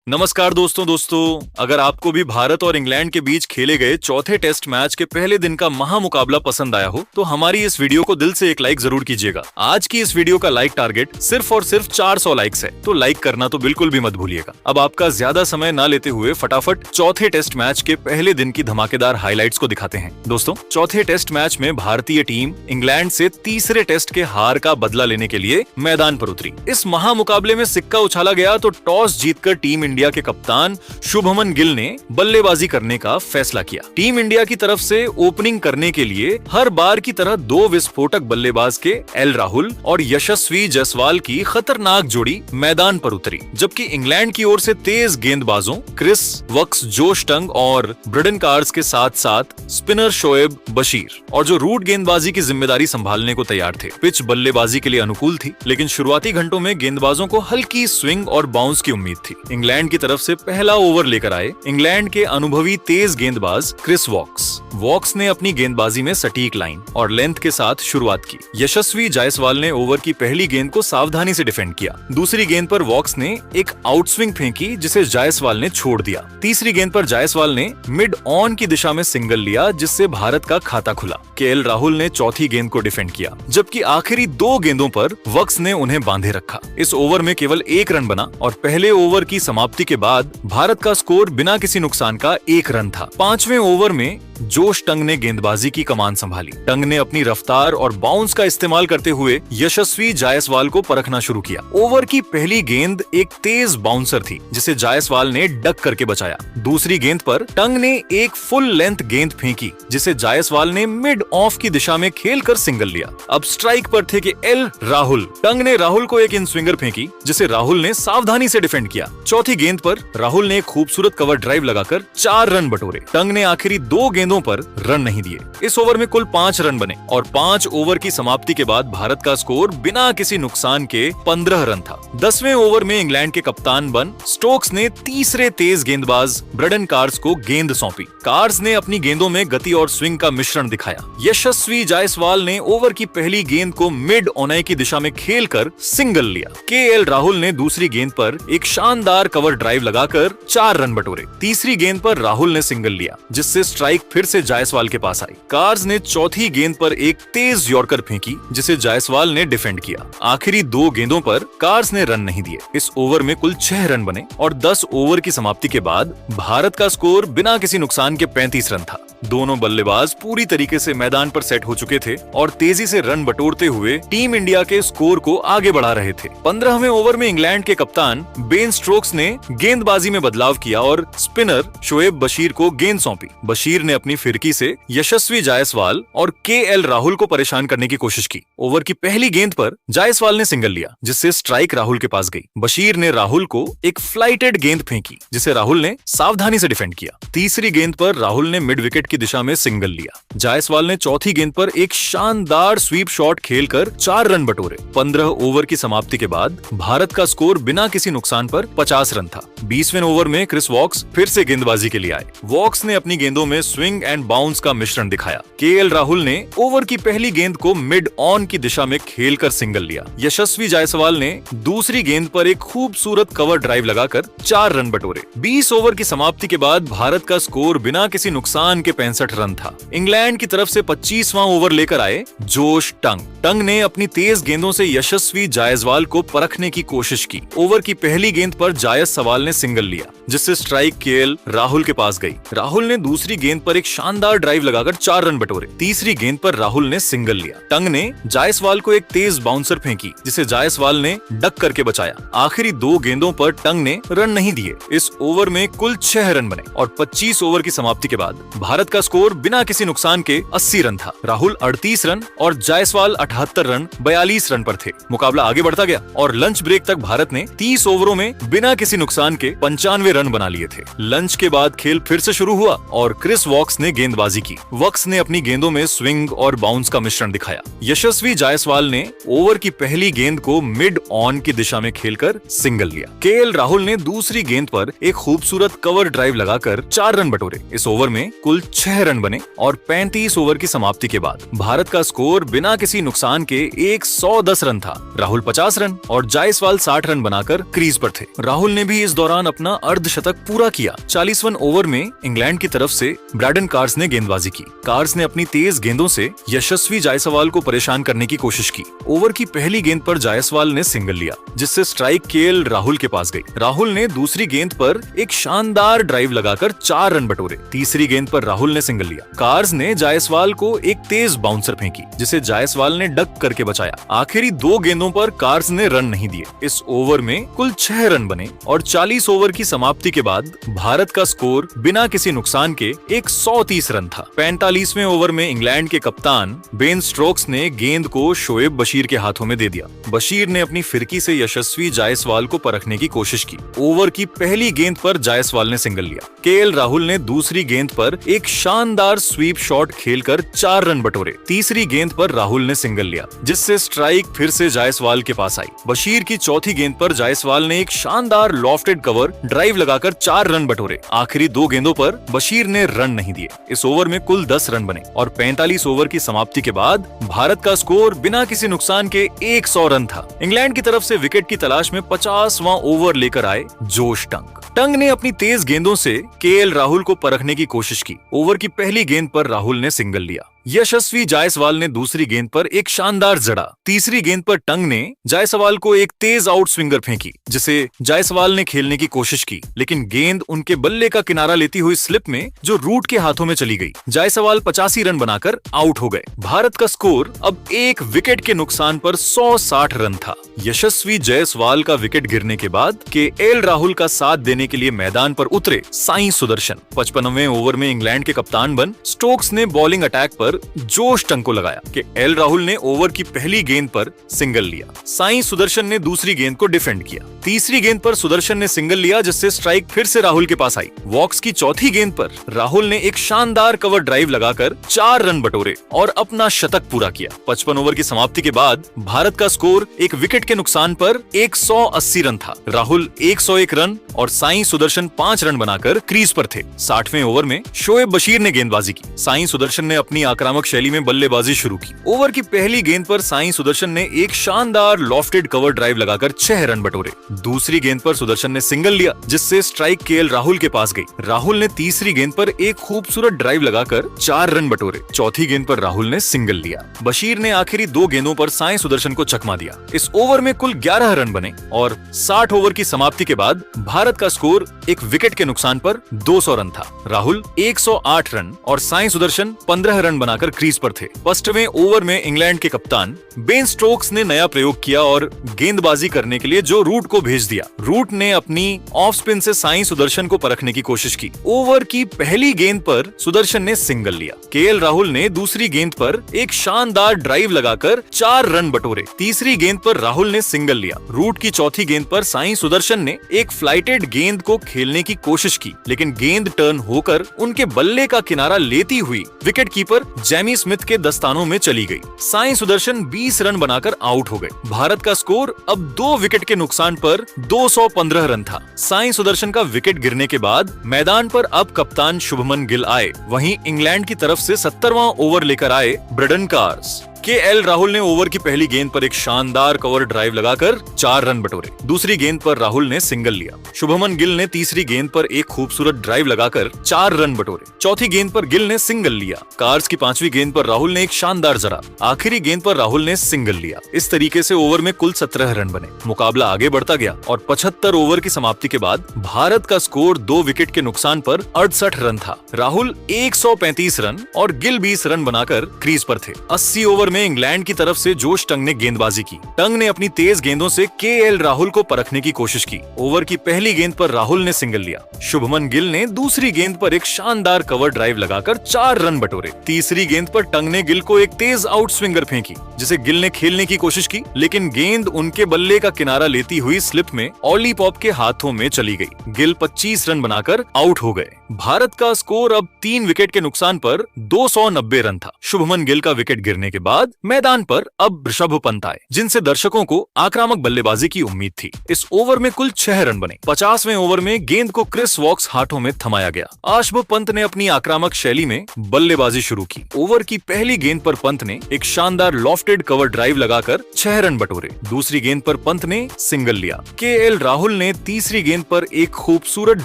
नमस्कार दोस्तों, अगर आपको भी भारत और इंग्लैंड के बीच खेले गए चौथे टेस्ट मैच के पहले दिन का महामुकाबला पसंद आया हो तो हमारी इस वीडियो को दिल से एक लाइक जरूर कीजिएगा। आज की इस वीडियो का लाइक टारगेट सिर्फ और सिर्फ 400 लाइक्स है, तो लाइक करना तो बिल्कुल भी मत भूलिएगा। अब आपका ज्यादा समय न लेते हुए फटाफट चौथे टेस्ट मैच के पहले दिन की धमाकेदार हाईलाइट्स को दिखाते हैं। दोस्तों, चौथे टेस्ट मैच में भारतीय टीम इंग्लैंड से तीसरे टेस्ट के हार का बदला लेने के लिए मैदान पर उतरी। इस महामुकाबले में सिक्का उछाला गया तो टॉस जीतकर टीम इंडिया के कप्तान शुभमन गिल ने बल्लेबाजी करने का फैसला किया। टीम इंडिया की तरफ से ओपनिंग करने के लिए हर बार की तरह दो विस्फोटक बल्लेबाज के एल राहुल और यशस्वी जायसवाल की खतरनाक जोड़ी मैदान पर उतरी, जबकि इंग्लैंड की ओर से तेज गेंदबाजों क्रिस वक्स, जोश टंग और ब्रेडन कार्स के साथ साथ स्पिनर शोएब बशीर और जो रूट गेंदबाजी की जिम्मेदारी संभालने को तैयार थे। पिच बल्लेबाजी के लिए अनुकूल थी, लेकिन शुरुआती घंटों में गेंदबाजों को हल्की स्विंग और बाउंस की उम्मीद थी। इंग्लैंड की तरफ से पहला ओवर लेकर आए इंग्लैंड के अनुभवी तेज गेंदबाज क्रिस वॉक्स ने अपनी गेंदबाजी में सटीक लाइन और लेंथ के साथ शुरुआत की। यशस्वी जायसवाल ने ओवर की पहली गेंद को सावधानी से डिफेंड किया। दूसरी गेंद पर वॉक्स ने एक आउटस्विंग फेंकी जिसे जायसवाल ने छोड़ दिया। तीसरी गेंद पर जायसवाल ने मिड ऑन की दिशा में सिंगल लिया, जिससे भारत का खाता खुला। केएल राहुल ने चौथी गेंद को डिफेंड किया, जबकि आखिरी दो गेंदों पर वक्स ने उन्हें बांधे रखा। इस ओवर में केवल एक रन बना और पहले ओवर की समाप्ति के बाद भारत का स्कोर बिना किसी नुकसान का 1 रन था। पांचवें ओवर में जोश टंग ने गेंदबाजी की कमान संभाली। टंग ने अपनी रफ्तार और बाउंस का इस्तेमाल करते हुए यशस्वी जायसवाल को परखना शुरू किया। ओवर की पहली गेंद एक तेज बाउंसर थी, जिसे जायसवाल ने डक करके बचाया। दूसरी गेंद पर टंग ने एक फुल लेंथ गेंद फेंकी, जिसे जायसवाल ने मिड ऑफ की दिशा में खेलकर सिंगल लिया। अब स्ट्राइक पर थे कि एल राहुल। टंग ने राहुल को एक इन स्विंगर फेंकी, जिसे राहुल ने सावधानी से डिफेंड किया। चौथी गेंद पर राहुल ने एक खूबसूरत कवर ड्राइव लगाकर 4 रन बटोरे। टंग ने आखिरी 2 गेंदों पर रन नहीं दिए। इस ओवर में कुल 5 रन बने और 5 ओवर की समाप्ति के बाद भारत का स्कोर बिना किसी नुकसान के 15 रन था। 10वें ओवर में इंग्लैंड के कप्तान बन स्टोक्स ने तीसरे तेज गेंदबाज ब्रेडन कार्स को गेंद सौंपी। कार्स ने अपनी गेंदों में गति और स्विंग का मिश्रण दिखाया। यशस्वी जायसवाल ने ओवर की पहली गेंद को मिड ऑन की दिशा में खेलकर सिंगल लिया। केएल राहुल ने दूसरी गेंद पर एक शानदार कवर ड्राइव लगाकर 4 रन बटोरे। तीसरी गेंद पर राहुल ने सिंगल लिया, जिससे स्ट्राइक फिर से जायसवाल के पास आई। कार्स ने चौथी गेंद पर एक तेज यॉर्कर फेंकी, जिसे जायसवाल ने डिफेंड किया। आखिरी 2 गेंदों पर कार्स ने रन नहीं दिए। इस ओवर में कुल 6 रन बने और 10 ओवर की समाप्ति के बाद भारत का स्कोर बिना किसी नुकसान के 35 रन था। दोनों बल्लेबाज पूरी तरीके से मैदान पर सेट हो चुके थे और तेजी से रन बटोरते हुए टीम इंडिया के स्कोर को आगे बढ़ा रहे थे। 15वें ओवर में इंग्लैंड के कप्तान बेन स्टोक्स ने गेंदबाजी में बदलाव किया और स्पिनर शोएब बशीर को गेंद सौंपी। बशीर ने अपनी फिरकी से यशस्वी जायसवाल और केएल राहुल को परेशान करने की कोशिश की। ओवर की पहली गेंद पर जायसवाल ने सिंगल लिया, जिससे स्ट्राइक राहुल के पास गई। बशीर ने राहुल को एक फ्लाइटेड गेंद फेंकी, जिसे राहुल ने सावधानी से डिफेंड किया। तीसरी गेंद पर राहुल ने मिड विकेट की दिशा में सिंगल लिया। जायसवाल ने चौथी गेंद पर एक शानदार स्वीप शॉट खेलकर 4 रन बटोरे। 15 ओवर की समाप्ति के बाद भारत का स्कोर बिना किसी नुकसान पर 50 रन था। 20वें ओवर में क्रिस वॉक्स फिर से गेंदबाजी के लिए आए। वॉक्स ने अपनी गेंदों में स्विंग एंड बाउंस का मिश्रण दिखाया। केएल राहुल ने ओवर की पहली गेंद को मिड ऑन की दिशा में खेलकर सिंगल लिया। यशस्वी जायसवाल ने दूसरी गेंद पर एक खूबसूरत कवर ड्राइव लगाकर 4 रन बटोरे। 20 ओवर की समाप्ति के बाद भारत का स्कोर बिना किसी नुकसान के 65 रन था। इंग्लैंड की तरफ से 25वां ओवर लेकर आए जोश टंग ने अपनी तेज गेंदों से यशस्वी जायसवाल को परखने की कोशिश की। ओवर की पहली गेंद पर जायसवाल ने सिंगल लिया, जिससे स्ट्राइक केएल राहुल के पास गई। राहुल ने दूसरी गेंद पर एक शानदार ड्राइव लगाकर 4 रन बटोरे। तीसरी गेंद पर राहुल ने सिंगल लिया। टंग ने जायसवाल को एक तेज बाउंसर फेंकी, जिसे जायसवाल ने डक करके बचाया। आखिरी 2 गेंदों पर टंग ने रन नहीं दिए। इस ओवर में कुल 6 रन बने और 25 ओवर की समाप्ति के बाद भारत का स्कोर बिना किसी नुकसान के 80 रन था। राहुल 38 रन और जायसवाल 78 रन 42 रन पर थे। मुकाबला आगे बढ़ता गया और लंच ब्रेक तक भारत ने 30 ओवरों में बिना किसी नुकसान के 95 रन बना लिए थे। लंच के बाद खेल फिर से शुरू हुआ और क्रिस वॉक्स वक्स ने गेंदबाजी की। वक्स ने अपनी गेंदों में स्विंग और बाउंस का मिश्रण दिखाया। यशस्वी जायसवाल ने ओवर की पहली गेंद को मिड ऑन की दिशा में खेलकर सिंगल लिया। केएल राहुल ने दूसरी गेंद पर एक खूबसूरत कवर ड्राइव लगाकर 4 रन बटोरे। इस ओवर में कुल 6 रन बने और 35 ओवर की समाप्ति के बाद भारत का स्कोर बिना किसी नुकसान के 110 रन था। राहुल 50 रन और जायसवाल 60 रन बनाकर क्रीज पर थे। राहुल ने भी इस दौरान अपना अर्धशतक पूरा किया। 40वें ओवर में इंग्लैंड की तरफ से ब्रैडन कार्स ने गेंदबाजी की। कार्स ने अपनी तेज गेंदों से यशस्वी जायसवाल को परेशान करने की कोशिश की। ओवर की पहली गेंद पर जायसवाल ने सिंगल लिया, जिससे स्ट्राइक केएल राहुल के पास गई। राहुल ने दूसरी गेंद पर एक शानदार ड्राइव लगाकर 4 रन बटोरे। तीसरी गेंद पर राहुल ने सिंगल लिया। कार्स ने जायसवाल को एक तेज बाउंसर फेंकी, जिसे जायसवाल ने डक करके बचाया। आखिरी 2 गेंदों पर कार्स ने रन नहीं दिए। इस ओवर में कुल 6 रन बने और 40 ओवर की समाप्ति के बाद भारत का स्कोर बिना किसी नुकसान के 130 रन था। 45वें ओवर में इंग्लैंड के कप्तान बेन स्टोक्स ने गेंद को शोएब बशीर के हाथों में दे दिया। बशीर ने अपनी फिरकी से यशस्वी जायसवाल को परखने की कोशिश की। ओवर की पहली गेंद पर जायसवाल ने सिंगल लिया। केएल राहुल ने दूसरी गेंद पर एक शानदार स्वीप शॉट खेलकर 4 रन बटोरे। तीसरी गेंद पर राहुल ने सिंगल लिया, जिससे स्ट्राइक फिर से जायसवाल के पास आई। बशीर की चौथी गेंद पर जायसवाल ने एक शानदार लॉफ्टेड कवर ड्राइव लगाकर 4 रन बटोरे। आखिरी 2 गेंदों पर बशीर ने रन नहीं दिए। इस ओवर में कुल 10 रन बने और 45 ओवर की समाप्ति के बाद भारत का स्कोर बिना किसी नुकसान के 100 रन था। इंग्लैंड की तरफ से विकेट की तलाश में 50वां ओवर लेकर आए जोश टंग ने अपनी तेज गेंदों से केएल राहुल को परखने की कोशिश की। ओवर की पहली गेंद पर राहुल ने सिंगल लिया। यशस्वी जायसवाल ने दूसरी गेंद पर एक शानदार जड़ा। तीसरी गेंद पर टंग ने जायसवाल को एक तेज आउट स्विंगर फेंकी, जिसे जायसवाल ने खेलने की कोशिश की, लेकिन गेंद उनके बल्ले का किनारा लेती हुई स्लिप में जो रूट के हाथों में चली गई। जायसवाल 85 रन बनाकर आउट हो गए। भारत का स्कोर अब एक विकेट के नुकसान पर 160 रन था। यशस्वी जायसवाल का विकेट गिरने के बाद केएल राहुल का साथ देने के लिए मैदान पर उतरे साई सुदर्शन। 55वें ओवर में इंग्लैंड के कप्तान बन स्टोक्स ने बॉलिंग अटैक पर जोश टंग को लगाया कि एल राहुल ने ओवर की पहली गेंद पर सिंगल लिया। साई सुदर्शन ने दूसरी गेंद को डिफेंड किया। तीसरी गेंद पर सुदर्शन ने सिंगल लिया, जिससे स्ट्राइक फिर से राहुल के पास आई। वॉक्स की चौथी गेंद पर राहुल ने एक शानदार कवर ड्राइव लगाकर 4 रन बटोरे और अपना शतक पूरा किया। 55 ओवर की समाप्ति के बाद भारत का स्कोर एक विकेट के नुकसान पर 180 रन था। राहुल 101 रन और साई सुदर्शन 5 रन बनाकर क्रीज पर थे। 60वें ओवर में शोएब बशीर ने गेंदबाजी की। साई सुदर्शन ने अपनी आक्रामक शैली में बल्लेबाजी शुरू की। ओवर की पहली गेंद पर साई सुदर्शन ने एक शानदार लॉफ्टेड कवर ड्राइव लगाकर 6 रन बटोरे। दूसरी गेंद पर सुदर्शन ने सिंगल लिया, जिससे स्ट्राइक केएल राहुल के पास गई। राहुल ने तीसरी गेंद पर एक खूबसूरत ड्राइव लगाकर 4 रन बटोरे। चौथी गेंद पर राहुल ने सिंगल लिया। बशीर ने आखिरी 2 गेंदों पर साई सुदर्शन को चकमा दिया। इस ओवर में कुल 11 रन बने और 60 ओवर की समाप्ति के बाद भारत का स्कोर एक विकेट के नुकसान पर 200 रन था। राहुल 108 रन और साई सुदर्शन 15 रन बनाकर क्रीज पर थे। 55वें ओवर में इंग्लैंड के कप्तान बेन स्टोक्स ने नया प्रयोग किया और गेंदबाजी करने के लिए जो रूट को भेज दिया। रूट ने अपनी ऑफ स्पिन से साई सुदर्शन को परखने की कोशिश की। ओवर की पहली गेंद पर सुदर्शन ने सिंगल लिया। केएल राहुल ने दूसरी गेंद पर एक शानदार ड्राइव लगाकर 4 रन बटोरे। तीसरी गेंद पर राहुल ने सिंगल लिया। रूट की चौथी गेंद पर साई सुदर्शन ने एक फ्लाइटेड गेंद को खेलने की कोशिश की, लेकिन गेंद टर्न होकर उनके बल्ले का किनारा लेती हुई विकेट कीपर जेमी स्मिथ के दस्तानों में चली गई। साई सुदर्शन 20 रन बनाकर आउट हो गए। भारत का स्कोर अब 2 विकेट के नुकसान पर 215 रन था। साई सुदर्शन का विकेट गिरने के बाद मैदान पर अब कप्तान शुभमन गिल आए। वहीं इंग्लैंड की तरफ से 70वां ओवर लेकर आए ब्रैडन कार्स। केएल राहुल ने ओवर की पहली गेंद पर एक शानदार कवर ड्राइव लगाकर 4 रन बटोरे। दूसरी गेंद पर राहुल ने सिंगल लिया। शुभमन गिल ने तीसरी गेंद पर एक खूबसूरत ड्राइव लगाकर 4 रन बटोरे। चौथी गेंद पर गिल ने सिंगल लिया। कार्स की 5वीं गेंद पर राहुल ने एक शानदार जड़ा। आखिरी गेंद पर राहुल ने सिंगल लिया। इस तरीके से ओवर में कुल 17 रन बने। मुकाबला आगे बढ़ता गया और 75 ओवर की समाप्ति के बाद भारत का स्कोर 2 विकेट के नुकसान पर 68 रन था। राहुल 135 रन और गिल 20 रन बनाकर क्रीज पर थे। 80 ओवर में में इंग्लैंड की तरफ से जोश टंग ने गेंदबाजी की। टंग ने अपनी तेज गेंदों से केएल राहुल को परखने की कोशिश की। ओवर की पहली गेंद पर राहुल ने सिंगल लिया। शुभमन गिल ने दूसरी गेंद पर एक शानदार कवर ड्राइव लगाकर 4 रन बटोरे। तीसरी गेंद पर टंग ने गिल को एक तेज आउट स्विंगर फेंकी, जिसे गिल ने खेलने की कोशिश की, लेकिन गेंद उनके बल्ले का किनारा लेती हुई स्लिप में ऑली पॉप के हाथों में चली गई। गिल 25 रन बनाकर आउट हो गए। भारत का स्कोर अब 3 विकेट के नुकसान पर 290 रन था। शुभमन गिल का विकेट गिरने के बाद मैदान पर अब ऋषभ पंत आए, जिनसे दर्शकों को आक्रामक बल्लेबाजी की उम्मीद थी। इस ओवर में कुल 6 रन बने। 50वें ओवर में गेंद को क्रिस वॉक्स हाथों में थमाया गया। ऋषभ पंत ने अपनी आक्रामक शैली में बल्लेबाजी शुरू की। ओवर की पहली गेंद पर पंत ने एक शानदार लॉफ्टेड कवर ड्राइव लगाकर 6 रन बटोरे। दूसरी गेंद पर पंत ने सिंगल लिया। केएल राहुल ने तीसरी गेंद पर एक खूबसूरत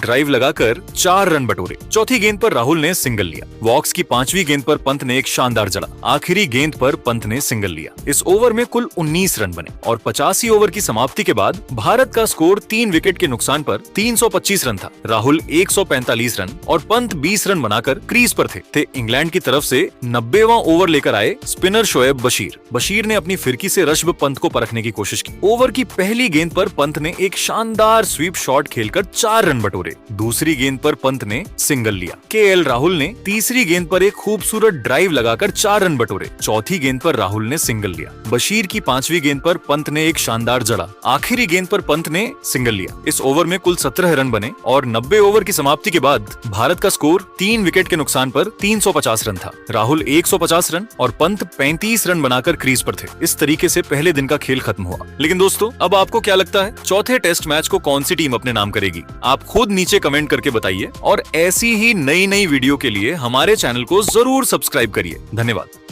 ड्राइव लगाकर 4 रन बटोरे। चौथी गेंद पर राहुल ने सिंगल लिया। वॉक्स की 5वीं गेंद पर पंत ने एक शानदार जड़ा। आखिरी गेंद पर पंत ने सिंगल लिया। इस ओवर में कुल 19 रन बने और 85 ओवर की समाप्ति के बाद भारत का स्कोर 3 विकेट के नुकसान पर 325 रन था। राहुल 145 रन और पंत 20 रन बनाकर क्रीज पर थे। इंग्लैंड की तरफ से 90वां ओवर लेकर आए स्पिनर शोएब बशीर। बशीर ने अपनी फिरकी से ऋषभ पंत को परखने की कोशिश की। ओवर की पहली गेंद पर पंत ने एक शानदार स्वीप शॉट खेलकर 4 रन बटोरे। दूसरी गेंद पर पंत ने सिंगल लिया। केएल राहुल ने तीसरी गेंद पर एक खूबसूरत ड्राइव लगाकर 4 रन बटोरे। चौथी गेंद पर राहुल ने सिंगल लिया। बशीर की 5वीं गेंद पर पंत ने एक शानदार जड़ा। आखिरी गेंद पर पंत ने सिंगल लिया। इस ओवर में कुल 17 रन बने और 90 ओवर की समाप्ति के बाद भारत का स्कोर 3 विकेट के नुकसान पर 350 रन था। राहुल 150 रन और पंत 35 रन बनाकर क्रीज पर थे। इस तरीके से पहले दिन का खेल खत्म हुआ। लेकिन दोस्तों, अब आपको क्या लगता है, चौथे टेस्ट मैच को कौन सी टीम अपने नाम करेगी? आप खुद नीचे कमेंट करके बताइए और ऐसी ही नई वीडियो के लिए हमारे चैनल को जरूर सब्सक्राइब करिए। धन्यवाद।